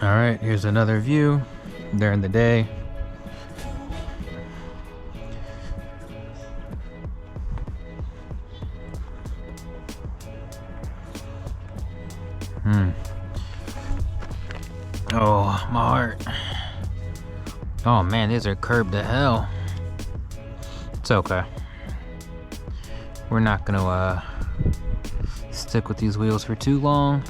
All right, here's another view during the day. Oh, my heart. Oh man, these are curved to hell. It's okay. We're not gonna stick with these wheels for too long.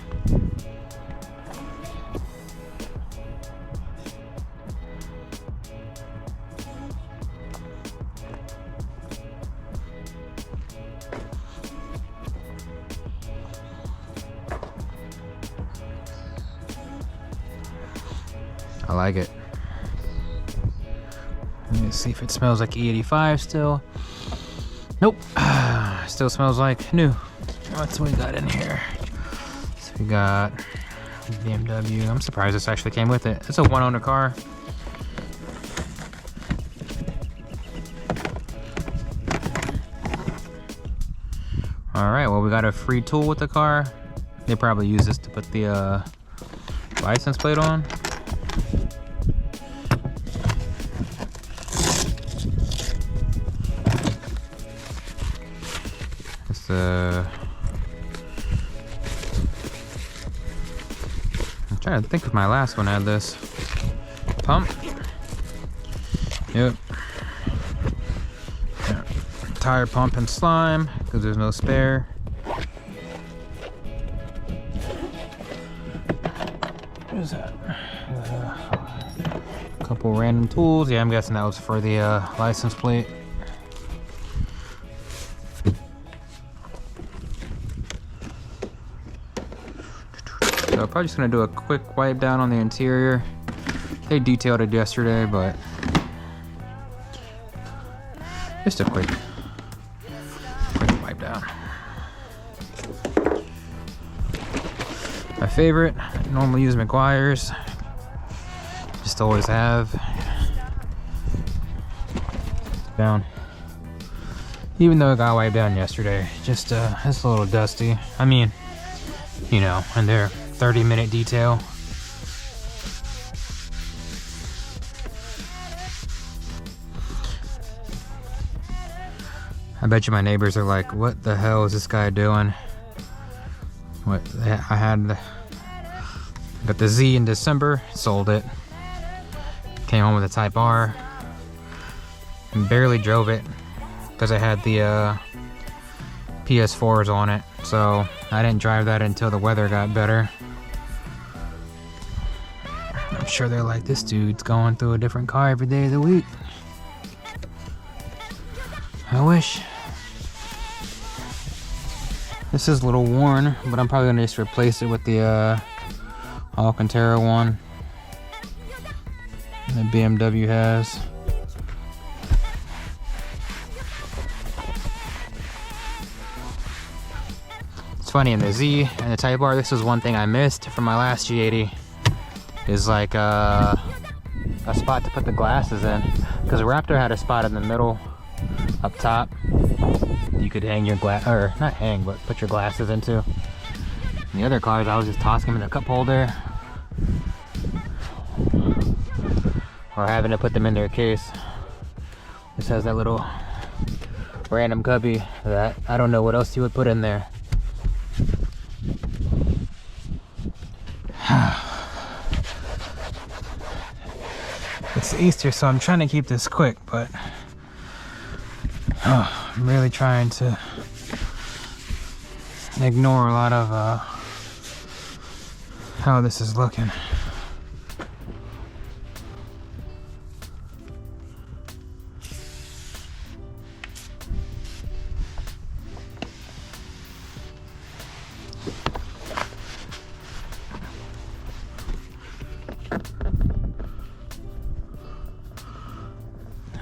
I like it. Let me see if it smells like E85 still. Nope. Still smells like new. What's we got in here? So we got BMW. I'm surprised this actually came with it. It's a one-owner car. All right, well, we got a free tool with the car. They probably use this to put the license plate on. I'm trying to think if my last one had this. Pump. Yep. Yeah. Tire pump and slime, because there's no spare. What is that? A couple random tools. Yeah, I'm guessing that was for the license plate. So I'm probably just gonna do a quick wipe down on the interior. They detailed it yesterday, but just a quick wipe down. My favorite, I normally use McGuire's. Just always have. Down. Even though it got wiped down yesterday, just it's a little dusty. I mean, you know, and they're 30-minute detail. I bet you my neighbors are like, what the hell is this guy doing? What I got the Z in December, sold it. Came home with a Type R. And barely drove it because I had the PS4s on it. So I didn't drive that until the weather got better. I'm sure they're like, this dude's going through a different car every day of the week. I wish. This is a little worn, but I'm probably gonna just replace it with the Alcantara one that BMW has. It's funny, in the Z and the Type R, this is one thing I missed from my last G80, is like a spot to put the glasses in, because the Raptor had a spot in the middle up top you could hang your or not hang, but put your glasses into. In the other cars, I was just tossing them in the cup holder or having to put them in their case. This has that little random cubby that I don't know what else you would put in there. It's Easter, so I'm trying to keep this quick, but I'm really trying to ignore a lot of how this is looking.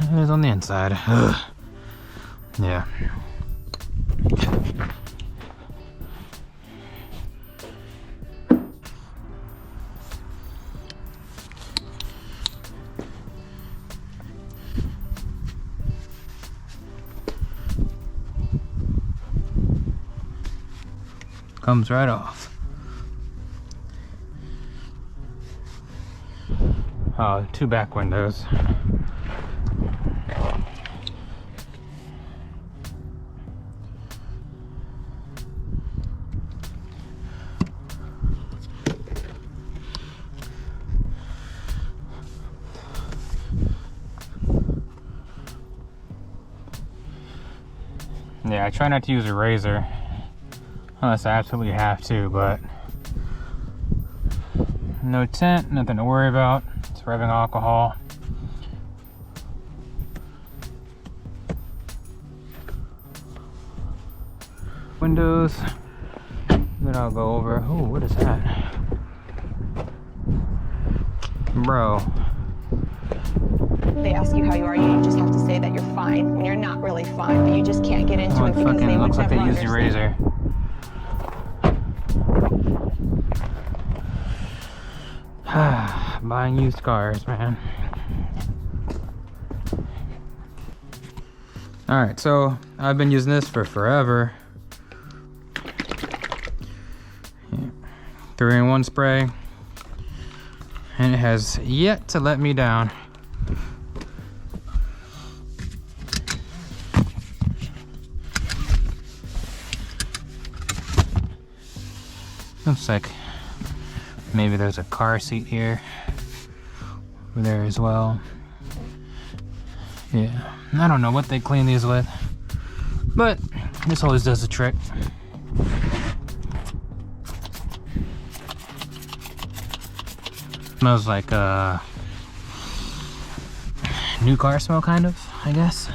It is on the inside. Ugh. Yeah. Comes right off. Oh, 2 back windows. Yeah, I try not to use a razor unless I absolutely have to, but no tint, nothing to worry about. It's rubbing alcohol. Windows. Then I'll go over. Oh, what is that? Bro. They ask you how you are, you just have to say that you're fine when you're not really fine, but you just can't get into it because they would looks like never they used a razor. Buying used cars, man. Alright, so I've been using this for forever. 3-in-1 spray. And it has yet to let me down. Looks like maybe there's a car seat here. Over there as well. Yeah, I don't know what they clean these with, but this always does the trick. Smells like new car smell, kind of, I guess.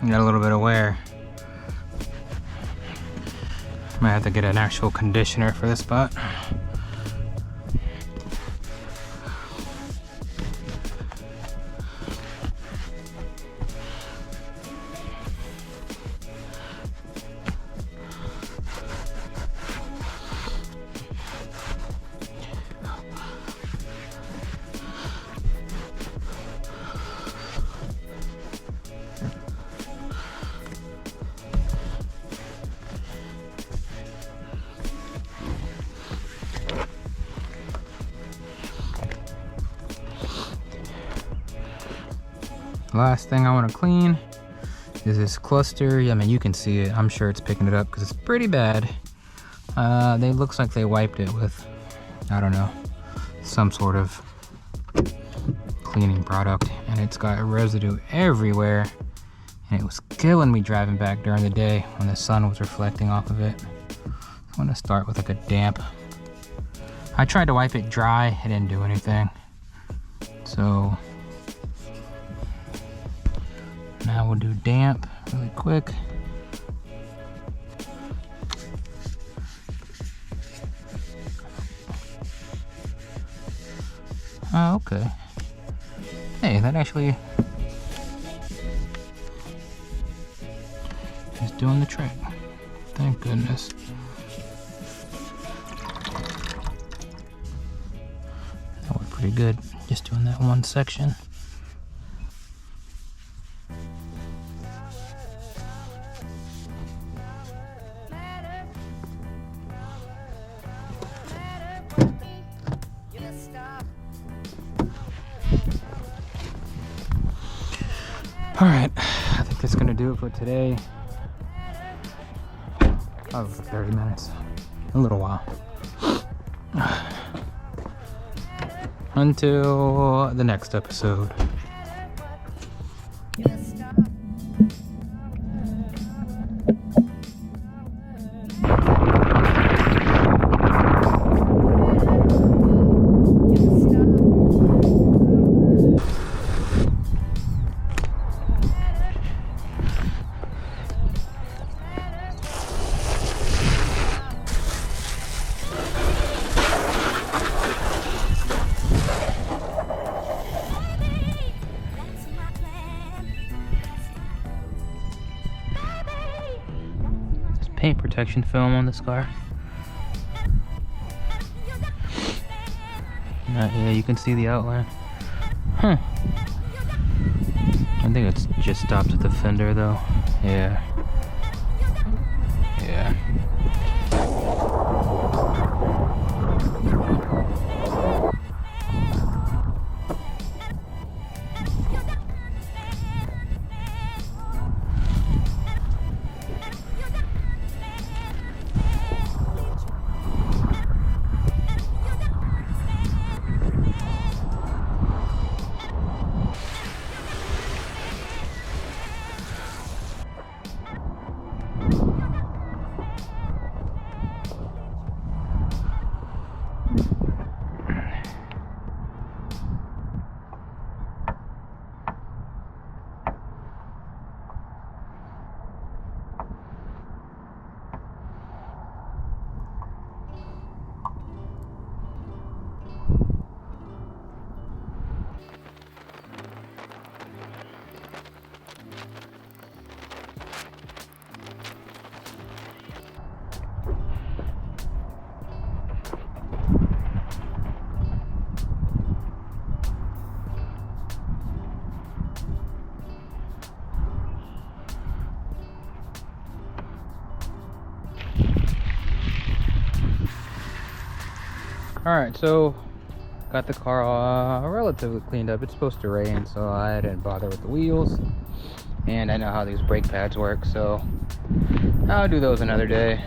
Got a little bit of wear. Might have to get an actual conditioner for this spot. Last thing I want to clean is this cluster. I mean, you can see it. I'm sure it's picking it up because it's pretty bad. They looks like they wiped it with, I don't know, some sort of cleaning product, and it's got residue everywhere, and it was killing me driving back during the day when the sun was reflecting off of it. I want to start with like a damp. I tried to wipe it dry, it didn't do anything. So now we'll do damp really quick. Oh, okay. Hey, that actually is doing the trick. Thank goodness. That went pretty good, just doing that one section. All right, I think that's gonna do it for today. Oh, 30 minutes, a little while. Until the next episode. protection film on this car. Yeah, you can see the outline. Huh. I think it's just stopped at the fender though. Yeah. Yeah. Alright, so got the car relatively cleaned up. It's supposed to rain, so I didn't bother with the wheels. And I know how these brake pads work, so I'll do those another day.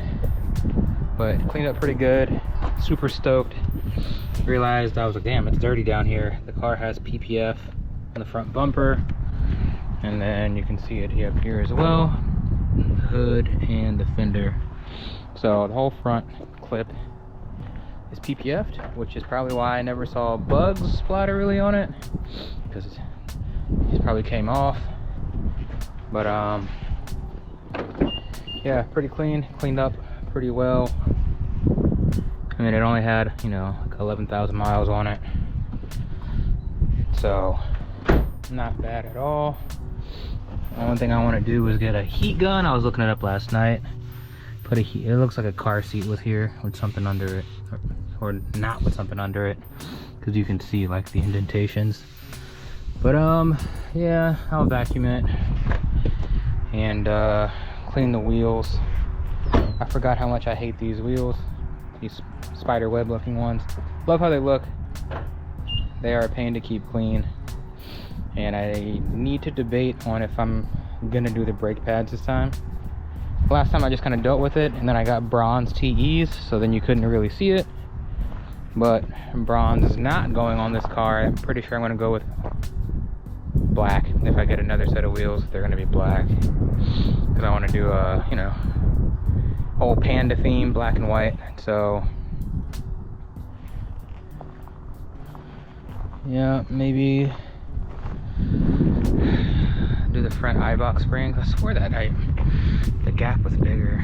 But cleaned up pretty good. Super stoked. Realized I was like, damn, it's dirty down here. The car has PPF on the front bumper. And then you can see it up here as well. The hood and the fender. So the whole front clip is PPF'd, which is probably why I never saw bugs splatter really on it, because it probably came off. But yeah, pretty cleaned up pretty well. I mean, it only had, you know, like 11,000 miles on it, so not bad at all. The only thing I want to do is get a heat gun. I was looking it up last night. Put a heat, it looks like a car seat with something under it, or not with something under it, because you can see like the indentations. But yeah, I'll vacuum it and clean the wheels. I forgot how much I hate these wheels, these spider web looking ones. Love how they look. They are a pain to keep clean, and I need to debate on if I'm gonna do the brake pads this time. Last time I just kind of dealt with it, and then I got bronze TEs, so then you couldn't really see it. But bronze is not going on this car. I'm pretty sure I'm going to go with black. If I get another set of wheels, they're going to be black, because I want to do a, you know, whole panda theme, black and white. So yeah, maybe do the front eye box springs. I swear that the gap was bigger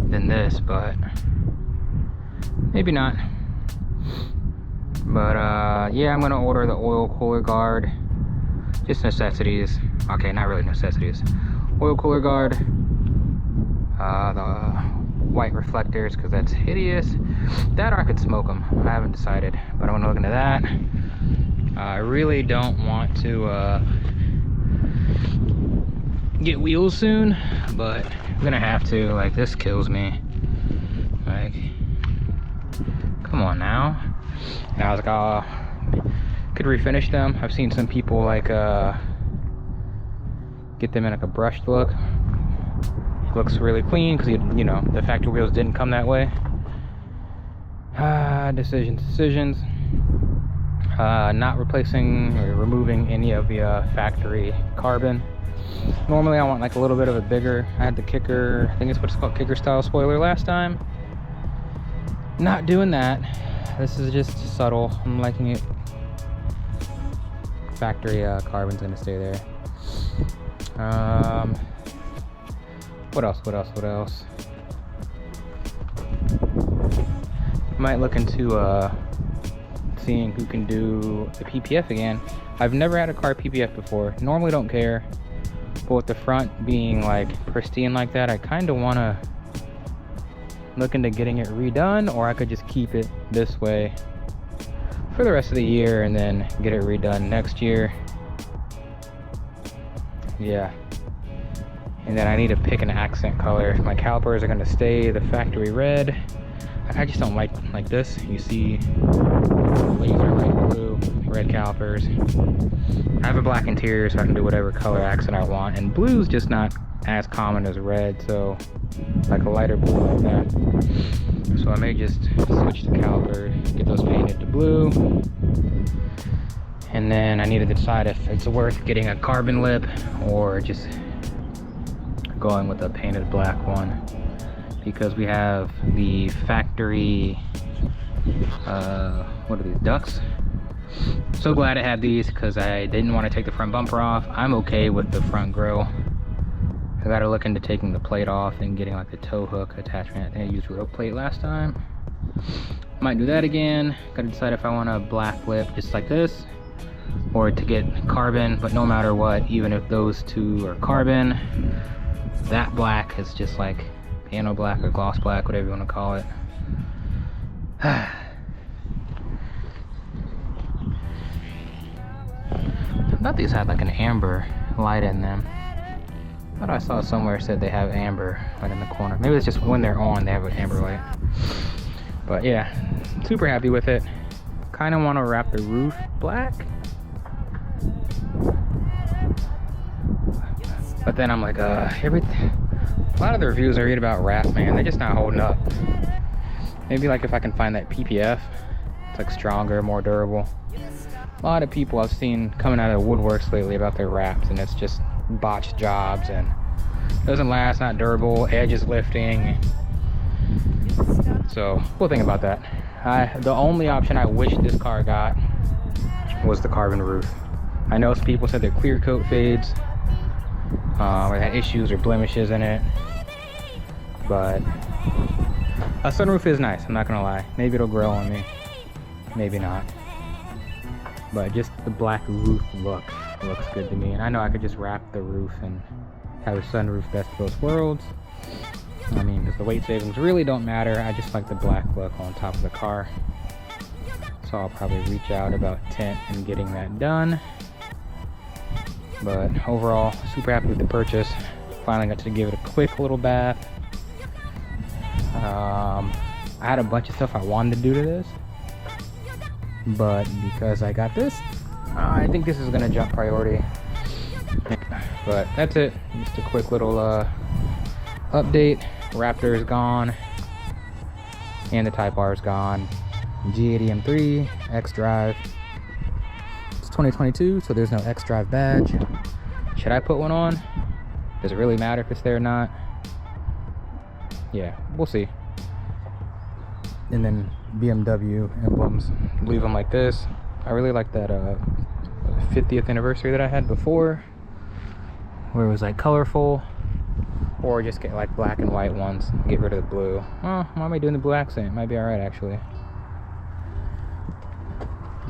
than this, but maybe not. But yeah, I'm gonna order the oil cooler guard. Just necessities. Okay, not really necessities. Oil cooler guard, the white reflectors, because that's hideous. That, or I could smoke them. I haven't decided, but I'm gonna look into that. I really don't want to get wheels soon, but I'm gonna have to. Like, this kills me. Like, come on now. And I was like, oh, could refinish them. I've seen some people like get them in like a brushed look. It looks really clean because you know, the factory wheels didn't come that way. Decisions. Not replacing or removing any of the factory carbon. Normally I want like a little bit of a bigger, I had the kicker, I think it's what it's called, kicker style spoiler last time. Not doing that. This is just subtle. I'm liking it. Factory carbon's gonna stay there. What else? Might look into seeing who can do the PPF again. I've never had a car PPF before. Normally don't care, But with the front being like pristine like that, I kind of want to look into getting it redone, or I could just keep it this way for the rest of the year and then get it redone next year. Yeah. And then I need to pick an accent color. My calipers are going to stay the factory red. I just don't like this. You see laser light blue, red calipers. I have a black interior, so I can do whatever color accent I want. And blue's just not as common as red, so like a lighter blue like that. So I may just switch the calipers, get those painted to blue. And then I need to decide if it's worth getting a carbon lip or just going with a painted black one, because we have the factory what are these, ducks? So glad I had these because I didn't want to take the front bumper off. I'm okay with the front grille. I gotta look into taking the plate off and getting like the tow hook attachment. I think I used rope plate last time. Might do that again. Gotta decide if I want a black lip just like this or to get carbon, but no matter what, even if those two are carbon, that black is just like piano black or gloss black, whatever you want to call it. I thought these had like an amber light in them. I thought I saw somewhere said they have amber right in the corner. Maybe it's just when they're on they have an amber light. But yeah, super happy with it. Kind of want to wrap the roof black. But then I'm like, a lot of the reviews I read about wrap, man, they're just not holding up. Maybe like if I can find that PPF, it's like stronger, more durable. A lot of people I've seen coming out of woodworks lately about their wraps, and it's just botched jobs and doesn't last, not durable, edges lifting. So we'll think about that. The only option I wish this car got was the carbon roof. I know some people said their clear coat fades, or had issues or blemishes in it, but a sunroof is nice, I'm not gonna lie. Maybe it'll grow on me, maybe not, but just the black roof looks good to me. And I know I could just wrap the roof and have a sunroof, best of both worlds. I mean, because the weight savings really don't matter. I just like the black look on top of the car, so I'll probably reach out about tint and getting that done. But overall, super happy with the purchase. Finally got to give it a quick little bath. I had a bunch of stuff I wanted to do to this, but because I got this, I think this is gonna jump priority. But that's it, just a quick little update. Raptor is gone, and the Type R is gone. G80 M3 X Drive. It's 2022, so there's no X Drive badge. Should I put one on? Does it really matter if it's there or not? Yeah, we'll see. And then BMW emblems, leave them like this. I really like that 50th anniversary that I had before, where it was like colorful, or just get like black and white ones, get rid of the blue. Oh, why am I doing the blue accent? It might be alright actually.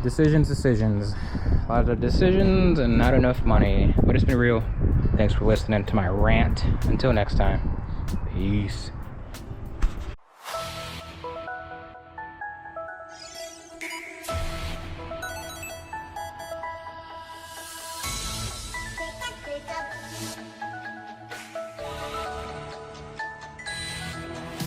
Decisions. A lot of decisions and not enough money, but it's been real. Thanks for listening to my rant. Until next time, peace.